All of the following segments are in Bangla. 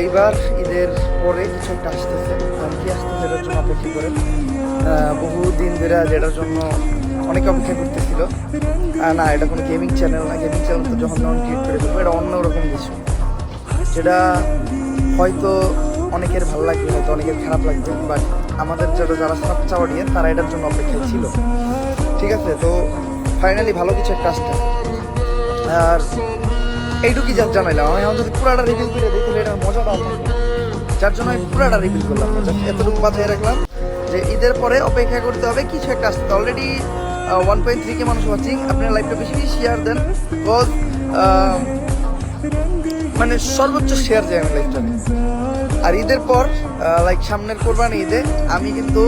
এইবার ঈদের পরে কিছু একটা আসতেছে, আর কি আসতেছে এটার জন্য অপেক্ষা করেন। বহুদিন ধরে যেটার জন্য অনেকে অপেক্ষা করতেছিল। না, এটা কোনো গেমিং চ্যানেল না। গেমিং চ্যানেল তো যখন ক্রিয়েট করে ফেলবো, এটা অন্যরকম কিছু, যেটা হয়তো অনেকের ভালো লাগবে, হয়তো অনেকের খারাপ লাগবে, বাট আমাদের যারা সবচা অডিয়েন্স তারা এটার জন্য অপেক্ষায় ছিল। ঠিক আছে, তো ফাইনালি ভালো কিছু একটা আসতে, আর এইটুকুই জানাইলাম। আমি এখন যদি পুরাটা রিভিল করে দিই তাহলে এটার মজাটা থাকবে, যার জন্য আমি পুরাটা রিভিল করলাম। এতটুকু বাঁচিয়ে রাখলাম যে ঈদের পরে অপেক্ষা করতে হবে কিছু একটা আসতে। অলরেডি 1.3K মানুষ ওয়াচিং। আপনারা লাইভটা বেশি বেশি শেয়ার দেন, বিকজ মানে সর্বোচ্চ শেয়ার যায় আমি লাইভটা। আর ঈদের পর লাইক সামনের কোরবানি ঈদে আমি কিন্তু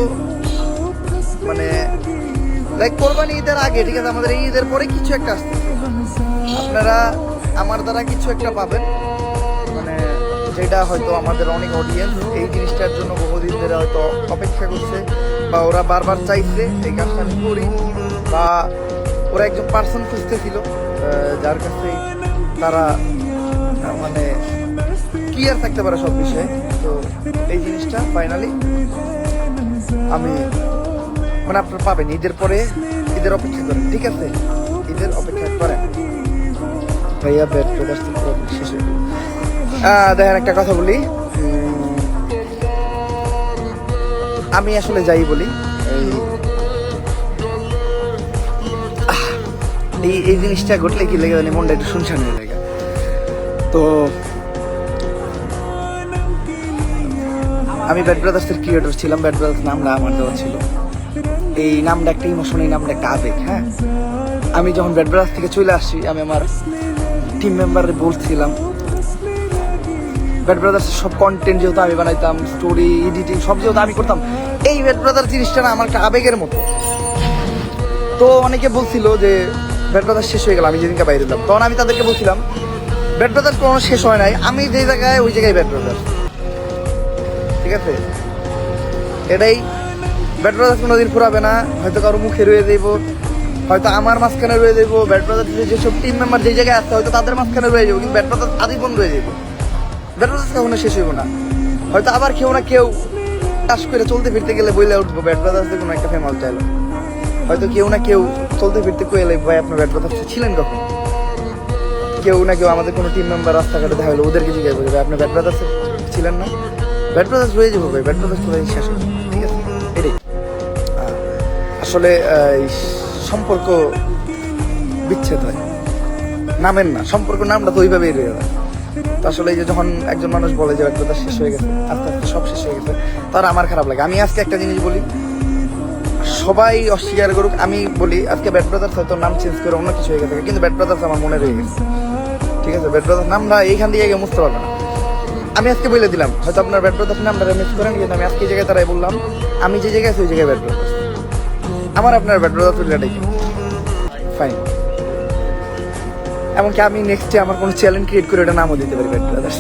মানে লাইক কোরবানি ঈদের আগে, ঠিক আছে, আমাদের এই ঈদের পরে কিছু একটা আসতে, আপনারা আমার দ্বারা কিছু একটা পাবেন, মানে যেটা হয়তো আমাদের অনেক অডিয়েন্স এই জিনিসটার জন্য বহুদিন ধরে হয়তো অপেক্ষা করছে, বা ওরা বারবার চাইছে এই কাজটা আমি করি, বা ওরা একজন পার্সন খুঁজতেছিল যার কাছে তারা মানে ক্লিয়ার থাকতে পারে সব বিষয়ে। তো এই জিনিসটা ফাইনালি আমি মানে আপনারা পাবেন ঈদের পরে। ঈদের অপেক্ষা করেন, ঠিক আছে, ঈদের অপেক্ষা করেন ভাইয়া। ব্যাট প্রকাশ শেষ হয়ে দেখেন একটা কথা বলি, আমি আসলে যাই বলি এই জিনিসটা ঘটলে কি লেগে জানি মনটা একটু শুনশান হয়ে যায়। তো আমি ব্যাট ব্রাদার্সের ক্রিয়েটর ছিলাম, ব্যাট ব্রাদার্স নামটা আমার দেওয়া ছিল। এই নামটা একটা ইমোশন, এই নামটা একটা আবেগ। হ্যাঁ, আমি যখন ব্যাট ব্রাদার্স থেকে চলে আসছি, আমি আমার টিম মেম্বারে বলছিলাম ব্যাট ব্রাদার্সের সব কন্টেন্ট যেহেতু আমি বানাইতাম, স্টোরি এডিটিং সব যেহেতু আমি করতাম, এই ব্যাট ব্রাদার্স জিনিসটা না আমার একটা আবেগের মতো। তো অনেকে বলছিল যে ব্যাট ব্রাদার্স শেষ হয়ে গেল আমি যেদিনকে বাইরে দিলাম, তখন আমি তাদেরকে বলছিলাম ব্যাট ব্রাদার্স কোনো শেষ হয় নাই, আমি যে জায়গায় ওই জায়গায় ব্যাট ব্রাদার্স। ঠিক আছে, এটাই ব্যাট ব্রাদার্স কোনোদিন ফুরাবে না, হয়তো কারো মুখে রয়ে যাইব, হয়তো আমার মাঝখানে রয়ে যাইব। ব্যাট ব্রাদার্সের যেসব টিম মেম্বার যে জায়গায় আসছে হয়তো তাদের মাঝখানে রয়ে যাবো, কিন্তু ব্যাট ব্রাদার্স আজীবন রয়ে যাইব। ব্যাট ব্রাদার্স কখনো শেষ হইব না। হয়তো আবার কেউ না কেউ কাজ করে চলতে ফিরতে গেলে বইলে উঠবো ব্যাট ব্রাদার্সের কোনো একটা ফেমাস ডায়লগ। হয়তো কেউ না কেউ চলতে ফিরতে কইলে ভাই আপনার ব্যাট ব্রাদার্সে ছিলেন কখন। কেউ না কেউ আমাদের কোনো টিম মেম্বার রাস্তাঘাটে দেখা হলো, ওদেরকে জিজ্ঞাসা করবে ভাই আপনার ব্যাট ব্রাদার্সে ছিলেন না। ব্যাট ব্রাদার্স রয়ে যাবো ভাই, ব্যাট ব্রাদার্স কোথায় শেষ হবে। ঠিক আছে, এটাই আসলে সম্পর্ক বিচ্ছেদ হয় নামের না, সম্পর্ক নামটা তো ওইভাবেই রয়ে যায়। তো আসলে এই যে যখন একজন মানুষ বলে যে ব্যাট ব্রাদার্স শেষ হয়ে গেছে, আস্তে আস্তে সব শেষ হয়ে গেছে, তার আমার খারাপ লাগে। আমি আজকে একটা জিনিস বলি, সবাই অস্বীকার করুক, আমি বলি আজকে ব্যাট ব্রাদার্স হয়তো নাম চেঞ্জ করে অন্য কিছু হয়ে গেছে, কিন্তু ব্যাট ব্রাদার্স আমার মনে রয়ে গেছে। ঠিক আছে, ব্যাট ব্রাদার্স নামটা এইখান দিয়ে গিয়ে মুছতে পারবে না। আমি আজকে বলে দিলাম, হয়তো আপনার ব্যাট ব্রাদার্স নামটা মিস করেন, কিন্তু আমি আজকে এই জায়গায় তারাই বললাম আমি যে জায়গায় আছি ওই জায়গায় ব্যাট ব্রাদার্স। আমার আপনার ব্যাট ব্রাদার্স এটাই ফাইন। এমনকি আমি নেক্সটে আমার কোনো চ্যালেঞ্জ ক্রিয়েট করে এটা নামও দিতে পারি ব্যাট ব্রাদার্স।